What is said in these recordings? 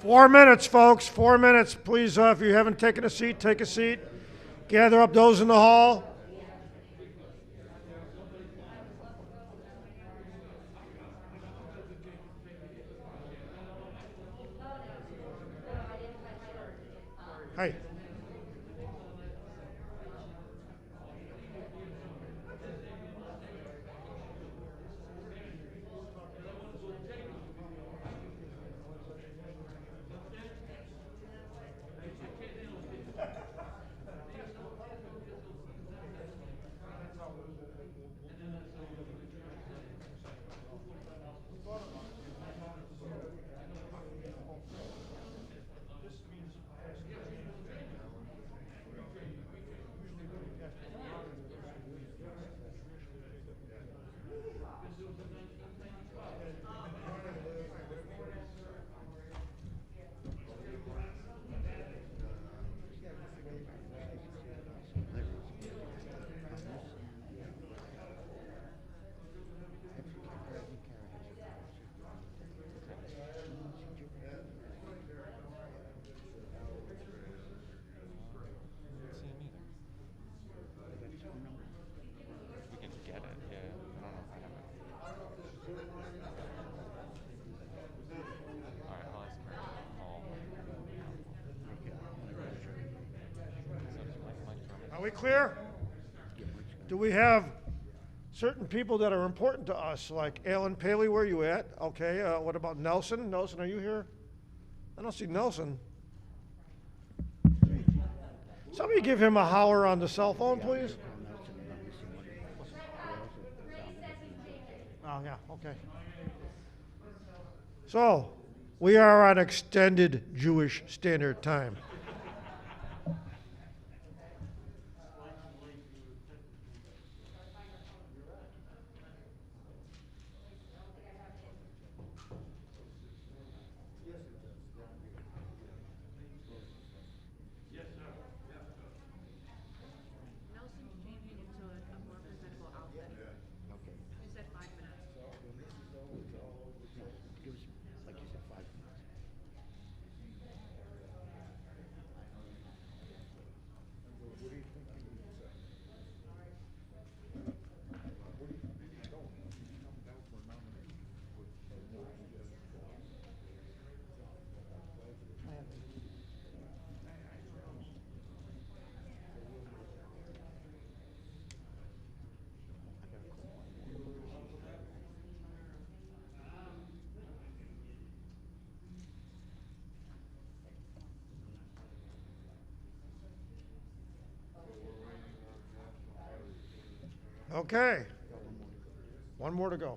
4 minutes, folks. 4 minutes. Please, if you haven't taken a seat, take a seat. Gather up those in the hall. Hey. Are we clear? Do we have certain people that are important to us, like Alan Paley, where are you at? Okay, what about Nelson? Nelson, are you here? I don't see Nelson. Somebody give him a holler on the cell phone, please. Oh, yeah, okay. So, we are on extended Jewish Standard Time. Okay. One more to go.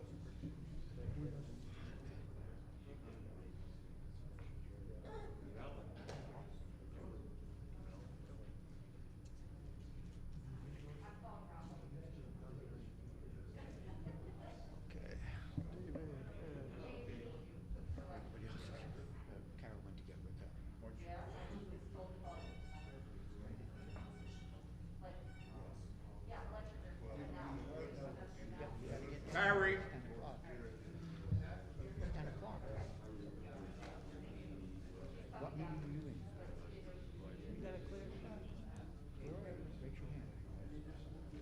Harry.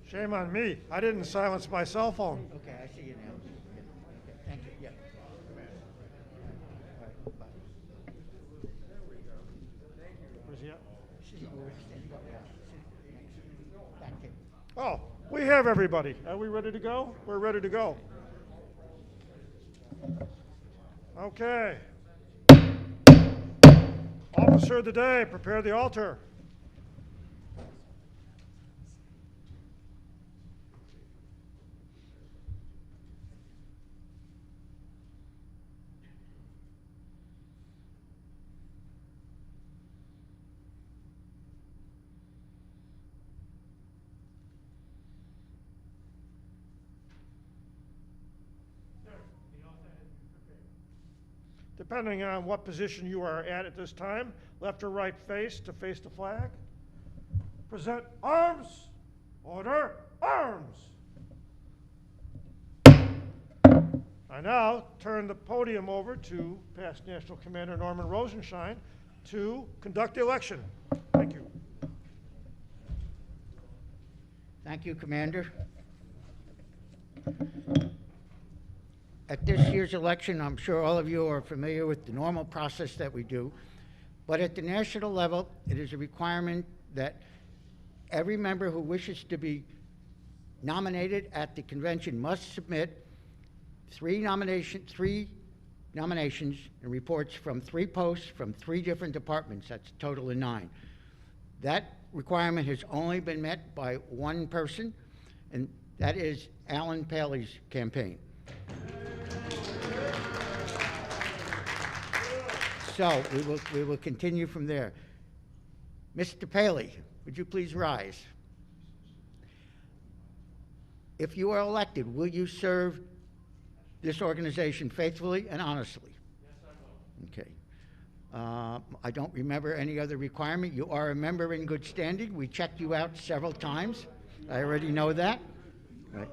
Shame on me. I didn't silence my cell phone. Okay, I see you now. Okay, thank you. Yeah. All right, bye. Where's he at? Back in. Oh, we have everybody. Are we ready to go? We're ready to go. Okay. Officer of the day, prepare the altar. Depending on what position you are at this time, left or right face to face the flag. Present arms. Order, arms. I now turn the podium over to past National Commander Norman Rosenshine to conduct the election. Thank you. Thank you, Commander. At this year's election, I'm sure all of you are familiar with the normal process that we do, but at the national level, it is a requirement that every member who wishes to be nominated at the convention must submit three nominations and reports from 3 posts from 3 different departments. That's a total of 9. That requirement has only been met by one person, and that is Alan Paley's campaign. So we will continue from there. Mr. Paley, would you please rise? If you are elected, will you serve this organization faithfully and honestly? Yes, I will. Okay. I don't remember any other requirement. You are a member in good standing. We checked you out several times. I already know that. Right.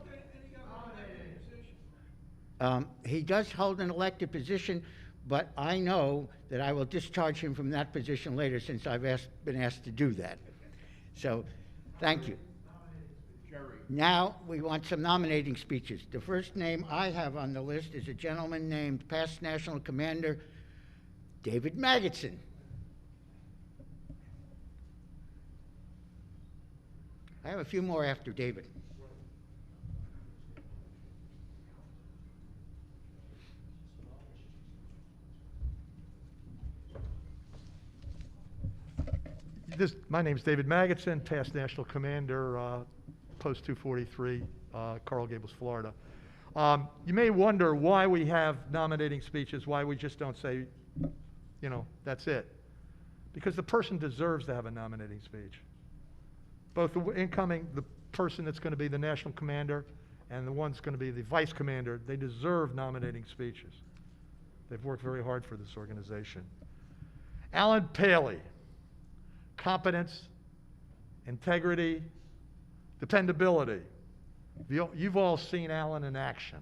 He does hold an elected position, but I know that I will discharge him from that position later since I've been asked to do that. So, thank you. Now, we want some nominating speeches. The first name I have on the list is a gentleman named past National Commander David Magnetson. I have a few more after David. My name's David Magnetson, past National Commander, Post 243, Coral Gables, Florida. You may wonder why we have nominating speeches, why we just don't say, you know, that's it. Because the person deserves to have a nominating speech. Both the the person that's going to be the National Commander and the one's going to be the Vice Commander, they deserve nominating speeches. They've worked very hard for this organization. Alan Paley. Competence, integrity, dependability. You've all seen Alan in action.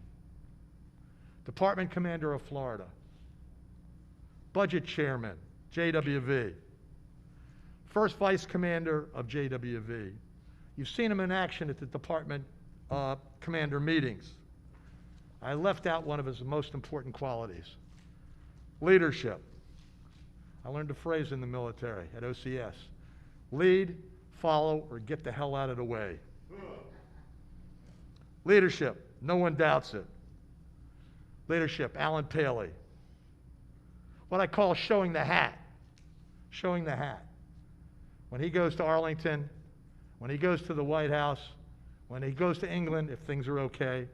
Department Commander of Florida. Budget Chairman, JWV. First Vice Commander of JWV. You've seen him in action at the Department Commander meetings. I left out one of his most important qualities. Leadership. I learned a phrase in the military at OCS. Lead, follow, or get the hell out of the way. Leadership, no one doubts it. Leadership, Alan Paley. What I call showing the hat. Showing the hat. When he goes to Arlington, when he goes to the White House, when he goes to England, if things are okay,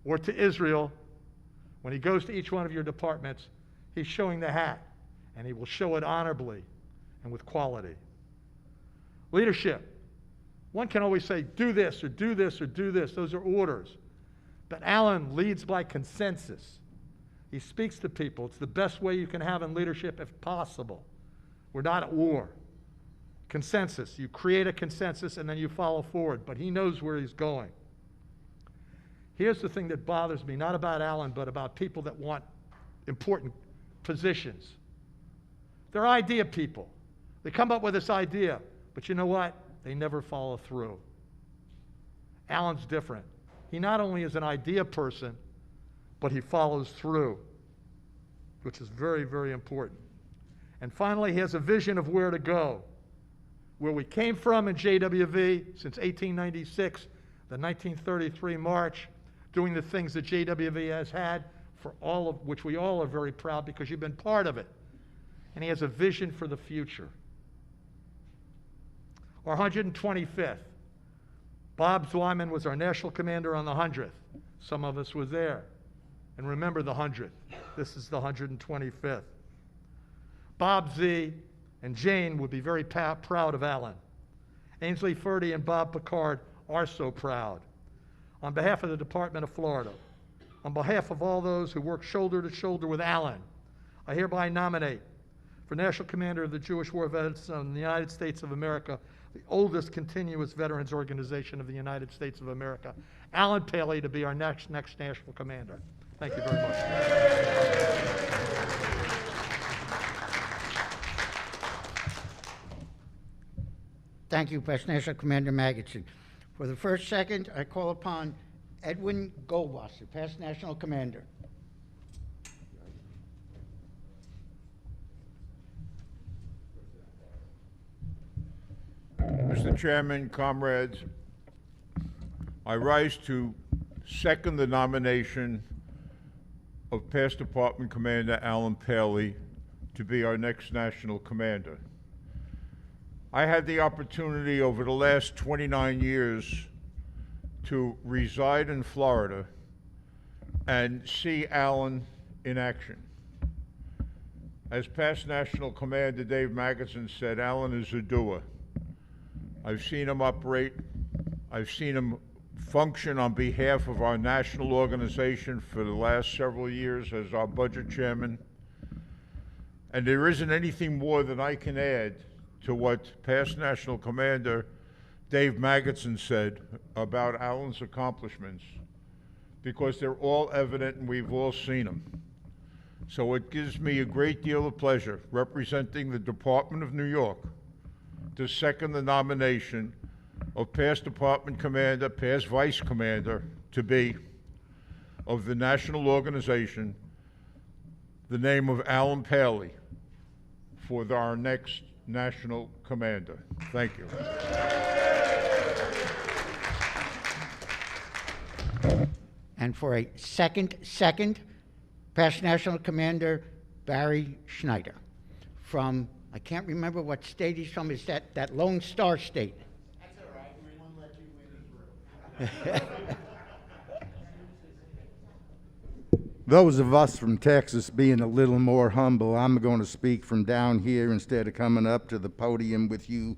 or to Israel, when he goes to each one of your departments, he's showing the hat. And he will show it honorably and with quality. Leadership. One can always say, do this or do this or do this. Those are orders. But Alan leads by consensus. He speaks to people. It's the best way you can have in leadership if possible. We're not at war. Consensus. You create a consensus and then you follow forward. But he knows where he's going. Here's the thing that bothers me, not about Alan, but about people that want important positions. They're idea people. They come up with this idea, but you know what? They never follow through. Alan's different. He not only is an idea person, but he follows through, which is very, very important. And finally, he has a vision of where to go. Where we came from in JWV since 1896, the 1933 March, doing the things that JWV has had, for all of which we all are very proud because you've been part of it. And he has a vision for the future. Our 125th. Bob Sweyman was our national commander on the 100th. Some of us were there. And remember the 100th. This is the 125th. Bob Z and Jane would be very proud of Alan. Ainsley Ferdy and Bob Picard are so proud. On behalf of the Department of Florida, on behalf of all those who work shoulder to shoulder with Alan, I hereby nominate for National Commander of the Jewish War Veterans in the United States of America, the oldest continuous veterans organization of the United States of America, Alan Paley, to be our next national commander. Thank you very much. Thank you, Past National Commander Magnetson. For the first second, I call upon Edwin Goldwasser, Past National Commander. Mr. Chairman, comrades, I rise to second the nomination of Past Department Commander Alan Paley to be our next national commander. I had the opportunity over the last 29 years to reside in Florida and see Alan in action. As Past National Commander Dave Magnetson said, Alan is a doer. I've seen him operate. I've seen him function on behalf of our national organization for the last several years as our budget chairman. And there isn't anything more that I can add to what Past National Commander Dave Magnetson said about Alan's accomplishments, because they're all evident and we've all seen them. So it gives me a great deal of pleasure, representing the Department of New York, to second the nomination of Past Department Commander, Past Vice Commander, to be, of the national organization, the name of Alan Paley for our next national commander. Thank you. And for a second, Past National Commander Barry Schneider from, I can't remember what state he's from. Is that Lone Star State? That's all right. We won't let you win his room. Those of us from Texas being a little more humble, I'm going to speak from down here instead of coming up to the podium with you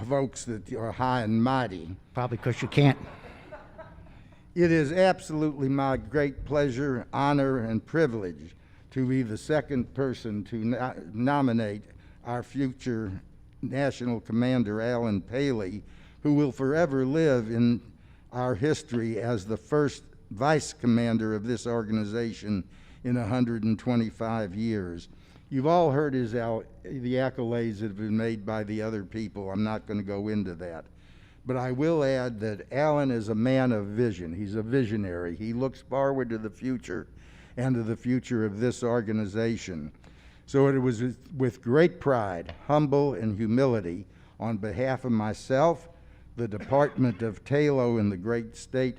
folks that are high and mighty. Probably because you can't. It is absolutely my great pleasure, honor, and privilege to be the second person to nominate our future National Commander, Alan Paley, who will forever live in our history as the first Vice Commander of this organization in 125 years. You've all heard the accolades that have been made by the other people. I'm not going to go into that. But I will add that Alan is a man of vision. He's a visionary. He looks forward to the future and to the future of this organization. So it was with great pride, humble, and humility on behalf of myself, the Department of Taylor in the great state,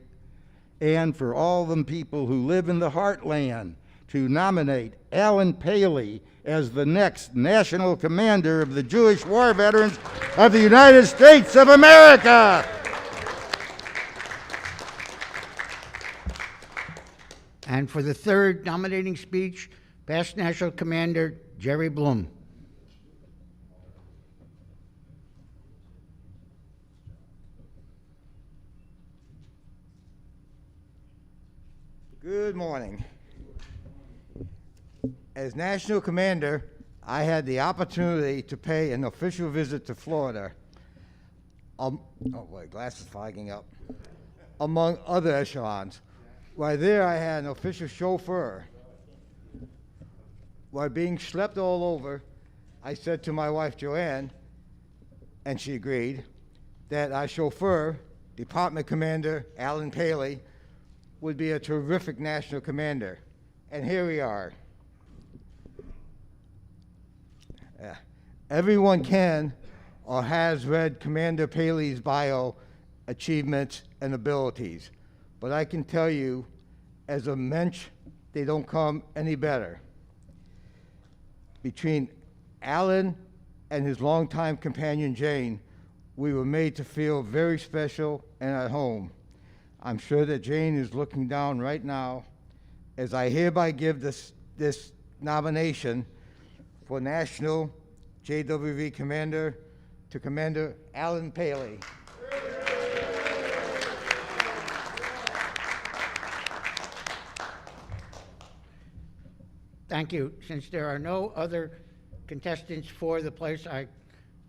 and for all the people who live in the heartland, to nominate Alan Paley as the next National Commander of the Jewish War Veterans of the United States of America. And for the third nominating speech, Past National Commander Jerry Blum. Good morning. As National Commander, I had the opportunity to pay an official visit to Florida. Oh boy, glasses fogging up. Among other echelons. While there, I had an official chauffeur. While being schlepped all over, I said to my wife Joanne, and she agreed, that our chauffeur, Department Commander Alan Paley, would be a terrific national commander. And here we are. Everyone can or has read Commander Paley's bio, achievements, and abilities. But I can tell you, as a mensch, they don't come any better. Between Alan and his longtime companion Jane, we were made to feel very special and at home. I'm sure that Jane is looking down right now as I hereby give this nomination for National JWV Commander to Commander Alan Paley. Thank you. Since there are no other contestants for the place, I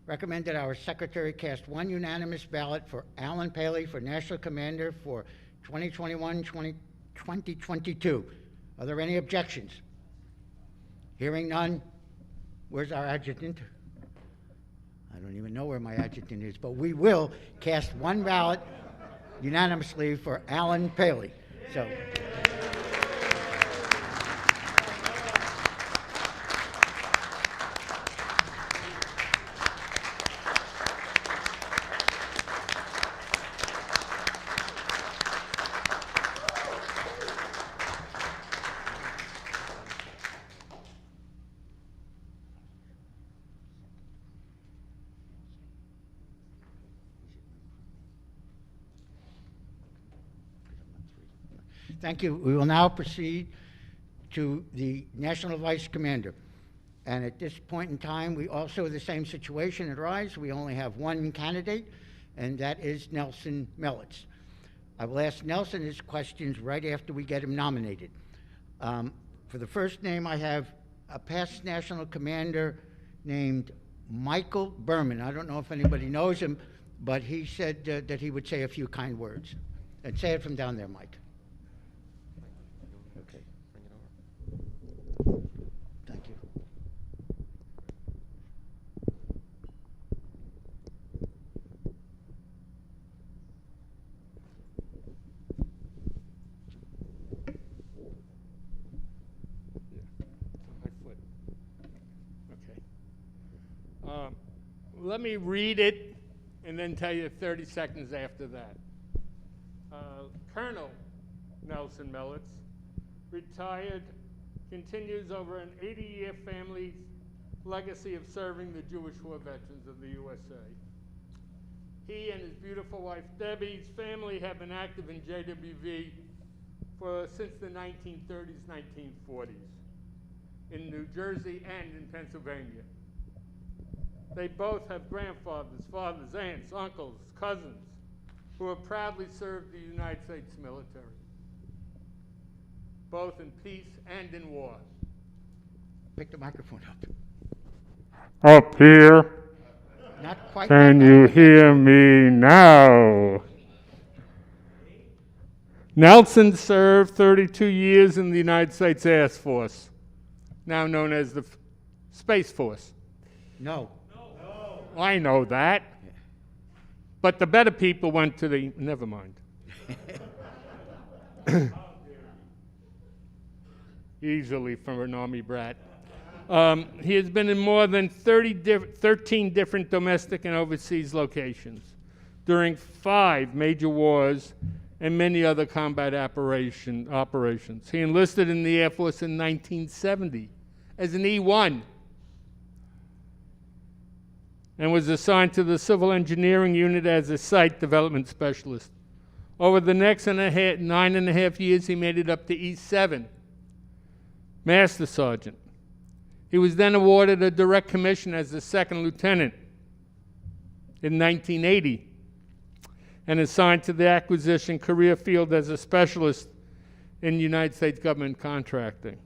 recommend that our secretary cast one unanimous ballot for Alan Paley for National Commander for 2021-2022. Are there any objections? Hearing none, where's our adjutant? I don't even know where my adjutant is, but we will cast one ballot unanimously for Alan Paley. So. Thank you. We will now proceed to the National Vice Commander. And at this point in time, we also have the same situation at Rise. We only have one candidate, and that is Nelson Melitz. I will ask Nelson his questions right after we get him nominated. For the first name, I have a past National Commander named Michael Berman. I don't know if anybody knows him, but he said that he would say a few kind words. And say it from down there, Mike. Okay. Thank you. Okay. Let me read it and then tell you 30 seconds after that. Colonel Nelson Melitz, retired, continues over an 80-year family's legacy of serving the Jewish war veterans of the USA. He and his beautiful wife Debbie's family have been active in JWV since the 1930s, 1940s in New Jersey and in Pennsylvania. They both have grandfathers, fathers, aunts, uncles, cousins who have proudly served the United States military, both in peace and in war. Pick the microphone up. Up here. Not quite. Can you hear me now? Nelson served 32 years in the United States Air Force, now known as the Space Force. No. I know that. But the better people went to the, never mind. Easily from an Army brat. He has been in more than 13 different domestic and overseas locations during 5 major wars and many other combat operations. He enlisted in the Air Force in 1970 as an E1 and was assigned to the Civil Engineering Unit as a Site Development Specialist. Over the next 9.5 years, he made it up to E7, Master Sergeant. He was then awarded a direct commission as a second lieutenant in 1980 and assigned to the acquisition career field as a specialist in United States government contracting.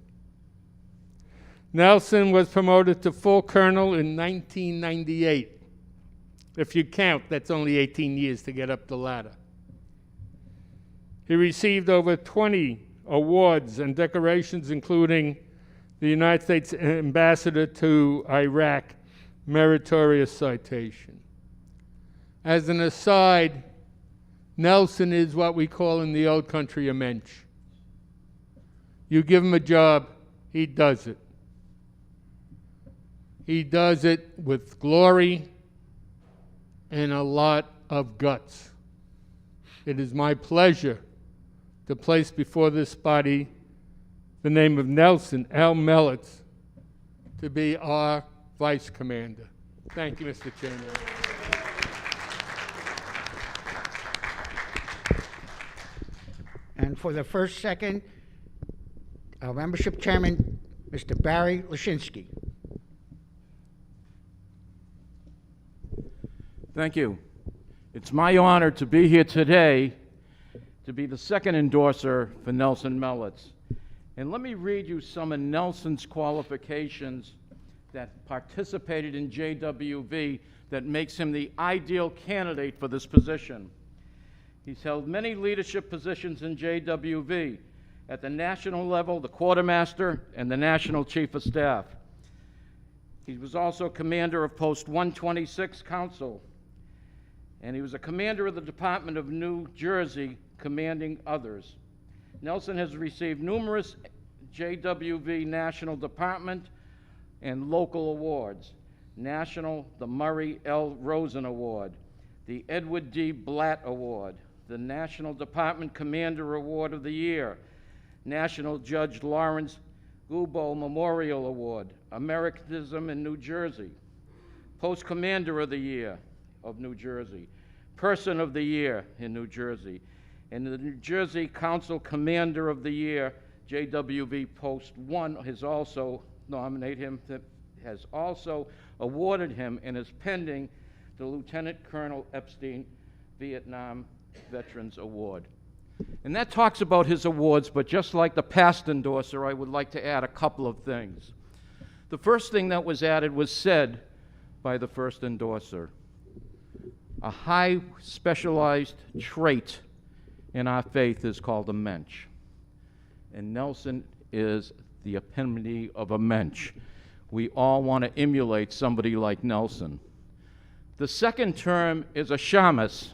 Nelson was promoted to full colonel in 1998. If you count, that's only 18 years to get up the ladder. He received over 20 awards and decorations, including the United States Ambassador to Iraq Meritorious Citation. As an aside, Nelson is what we call in the old country a mensch. You give him a job, he does it. He does it with glory and a lot of guts. It is my pleasure to place before this body the name of Nelson L. Melitz to be our Vice Commander. Thank you, Mr. Chairman. And for the first second, our membership chairman, Mr. Barry Lashinsky. Thank you. It's my honor to be here today to be the second endorser for Nelson Melitz. And let me read you some of Nelson's qualifications that participated in JWV that makes him the ideal candidate for this position. He's held many leadership positions in JWV, At the national level, the quartermaster and the national chief of staff. He was also commander of Post 126 Council, and he was a commander of the Department of New Jersey, commanding others. Nelson has received numerous JWV National Department and local awards. National, the Murray L. Rosen Award, the Edward D. Blatt Award, the National Department Commander Award of the Year, National Judge Lawrence Gubo Memorial Award, Americanism in New Jersey, Post Commander of the Year of New Jersey, Person of the Year in New Jersey, and the New Jersey Council Commander of the Year, JWV Post 1 has also nominated him, has also awarded him and is pending the Lieutenant Colonel Epstein Vietnam Veterans Award. And that talks about his awards, but just like the past endorser, I would like to add a couple of things. The first thing that was added was said by the first endorser. A high specialized trait in our faith is called a mensch. And Nelson is the epitome of a mensch. We all want to emulate somebody like Nelson. The second term is a shamus.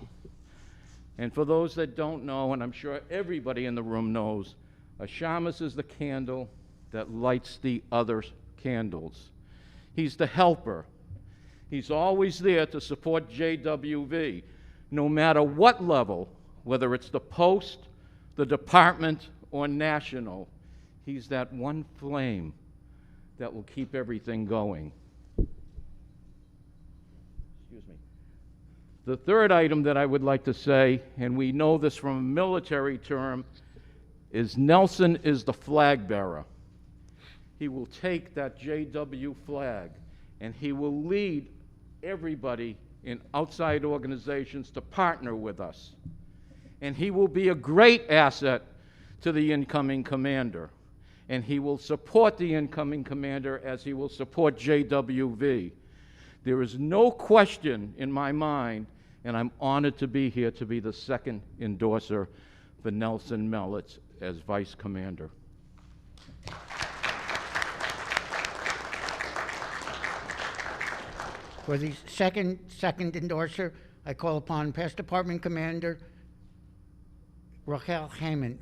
And for those that don't know, and I'm sure everybody in the room knows, a shamus is the candle that lights the other candles. He's the helper. He's always there to support JWV, no matter what level, whether it's the post, the department, or national. He's that one flame that will keep everything going. Excuse me. The third item that I would like to say, and we know this from a military term, is Nelson is the flag bearer. He will take that JW flag and he will lead everybody in outside organizations to partner with us. And he will be a great asset to the incoming commander. And he will support the incoming commander as he will support JWV. There is no question in my mind, and I'm honored to be here to be the second endorser for Nelson Mellitz as Vice Commander. For the second endorser, I call upon Past Department Commander Rachel Heyman.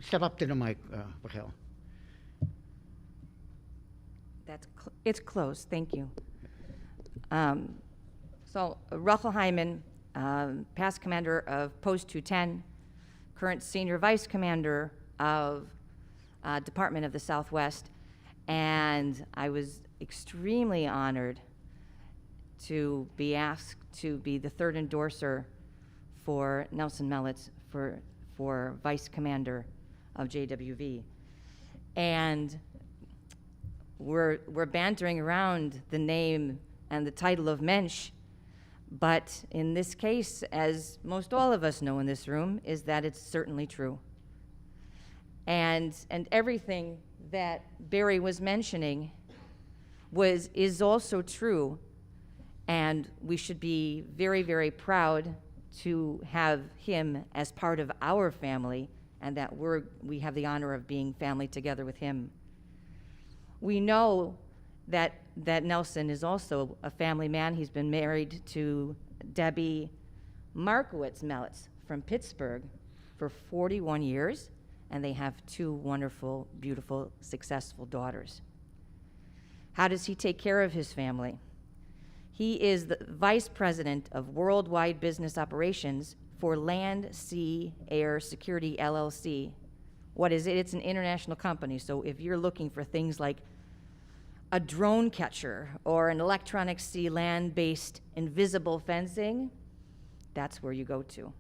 Step up to the mic, Rachel. It's close, thank you. So Rachel Hyman, past commander of Post 210, current senior vice commander of Department of the Southwest, and I was extremely honored to be asked to be the third endorser for Nelson Mellitz for vice commander of JWV. And we're bantering around the name and the title of mensch, but in this case, as most all of us know in this room, is that it's certainly true. And everything that Barry was mentioning is also true, and we should be very, very proud to have him as part of our family, and that we have the honor of being family together with him. We know that Nelson is also a family man. He's been married to Debbie Markowitz Mellitz from Pittsburgh for 41 years, and they have two wonderful, beautiful, successful daughters. How does he take care of his family? He is the Vice President of Worldwide Business Operations for Land, Sea, Air Security, LLC. What is it? It's an international company, so if you're looking for things like a drone catcher or an electronic sea land-based invisible fencing, that's where you go to.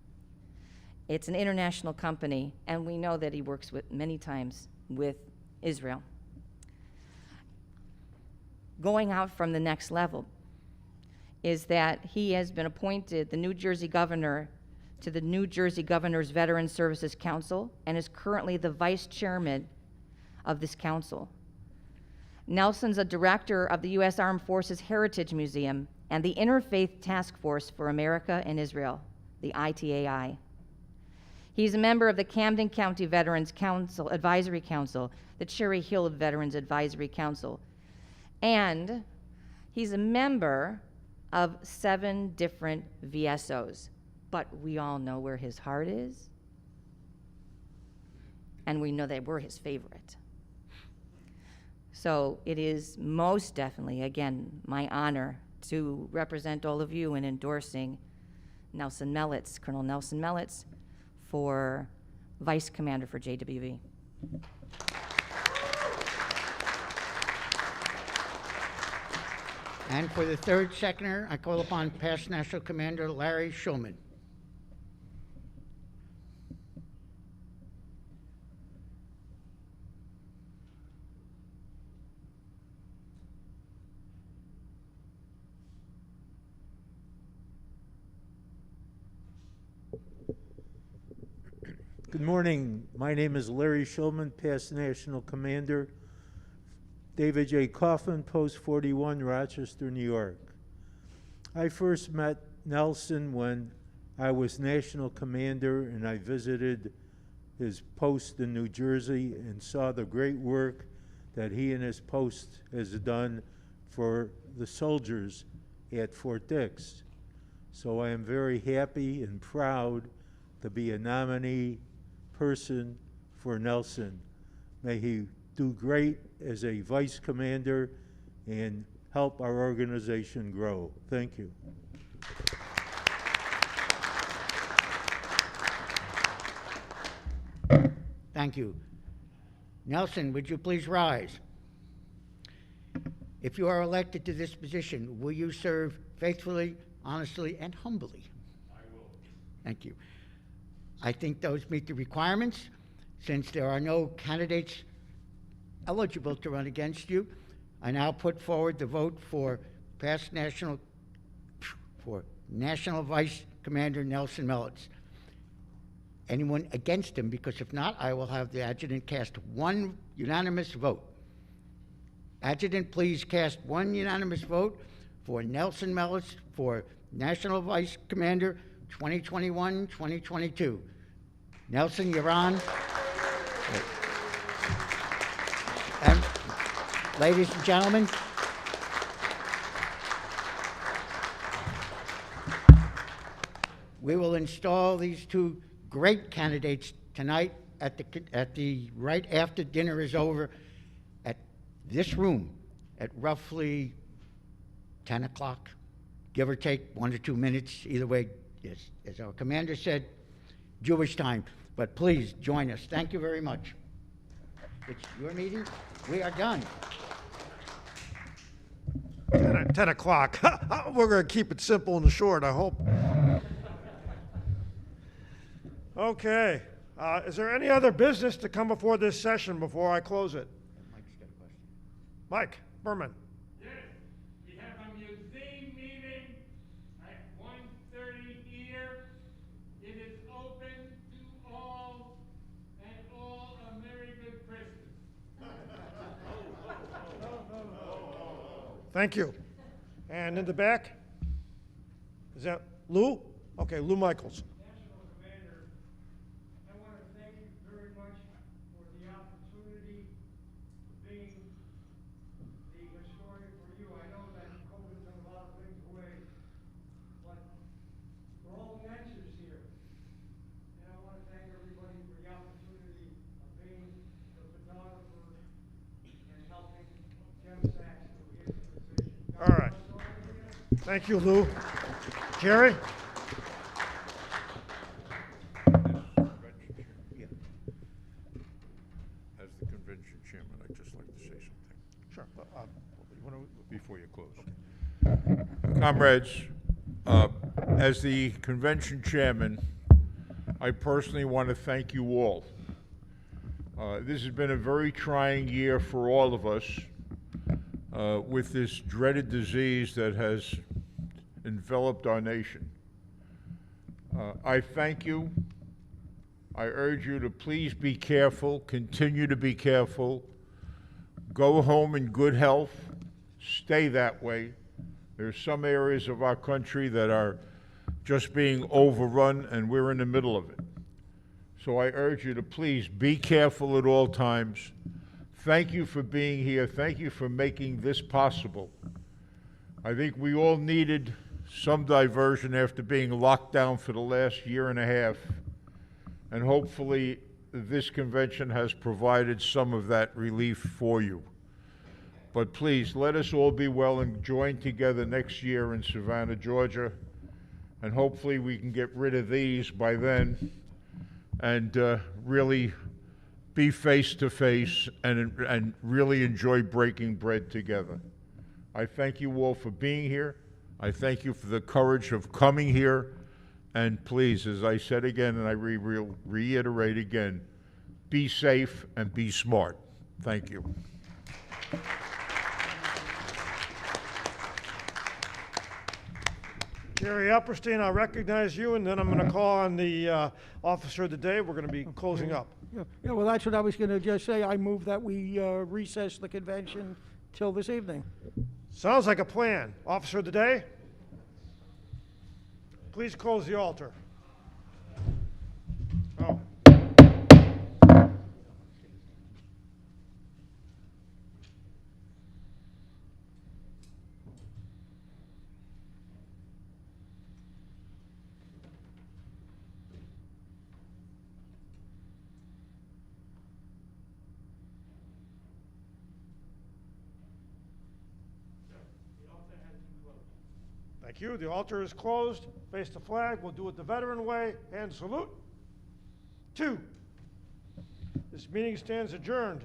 It's an international company, and we know that he works with many times with Israel. Going out from the next level is that he has been appointed the New Jersey governor to the New Jersey Governor's Veteran Services Council and is currently the vice chairman of this council. Nelson's a director of the U.S. Armed Forces Heritage Museum and the Interfaith Task Force for America and Israel, the ITAI. He's a member of the Camden County Veterans Council Advisory Council, the Cherry Hill Veterans Advisory Council, and he's a member of 7 different VSOs. But we all know where his heart is, and we know that we're his favorite. So it is most definitely, again, my honor to represent all of you in endorsing Nelson Melitz, Colonel Nelson Melitz, for Vice Commander for JWV. And for the third seconder, I call upon past National Commander Larry Shulman. Good morning. My name is Larry Shulman, past National Commander, David J. Coughlin, Post 41, Rochester, New York. I first met Nelson when I was National Commander, and I visited his post in New Jersey and saw the great work that he and his post has done for the soldiers at Fort Dix. So I am very happy and proud to be a nominee person for Nelson. May he do great as a vice commander and help our organization grow. Thank you. Thank you. Nelson, would you please rise? If you are elected to this position, will you serve faithfully, honestly, and humbly? I will. Thank you. I think those meet the requirements. Since there are no candidates eligible to run against you, I now put forward the vote for National Vice Commander Nelson Melitz. Anyone against him? Because if not, I will have the adjutant cast one unanimous vote. Adjutant, please cast one unanimous vote for Nelson Melitz for National Vice Commander 2021-2022. Nelson, you're on. And ladies and gentlemen, we will install these two great candidates tonight at the right after dinner is over at this room at roughly 10 o'clock, give or take 1 or 2 minutes. Either way, yes, as our commander said, Jewish time. But please join us. Thank you very much. It's your meeting. We are done. 10 o'clock. We're going to keep it simple and short, I hope. Okay. Is there any other business to come before this session before I close it? Mike's got a question. Mike Berman. Yes, we have a museum meeting at 1:30 here. It is open to all, and all a Merry Good Christmas. Thank you. And in the back? Is that Lou? Okay, Lou Michaels. National Commander, I want to thank you very much for the opportunity of being the historian for you. I know that COVID took a lot of things away, but we're all answers here. And I want to thank everybody for the opportunity of being the photographer and helping Jim Sachs to get the position. All right. Thank you, Lou. Jerry? As the convention chairman, I'd just like to say something Sure. before you close. Comrades, as the convention chairman, I personally want to thank you all. This has been a very trying year for all of us with this dreaded disease that has enveloped our nation. I thank you. I urge you to please be careful, continue to be careful, go home in good health, stay that way. There's some areas of our country that are just being overrun, and we're in the middle of it. So I urge you to please be careful at all times. Thank you for being here. Thank you for making this possible. I think we all needed some diversion after being locked down for the last year and a half. And hopefully this convention has provided some of that relief for you. But please, let us all be well and join together next year in Savannah, Georgia. And hopefully we can get rid of these by then and really be face to face and really enjoy breaking bread together. I thank you all for being here. I thank you for the courage of coming here. And please, as I said again, and I reiterate again, be safe and be smart. Thank you. Jerry Epperstein, I'll recognize you, and then I'm going to call on the officer of the day. We're going to be closing up. Yeah, well, that's what I was going to just say. I move that we recess the convention till this evening. Sounds like a plan. Officer of the day, please close the altar. Oh. Thank you. The altar is closed. Face the flag. We'll do it the veteran way. Hand salute. 2. This meeting stands adjourned.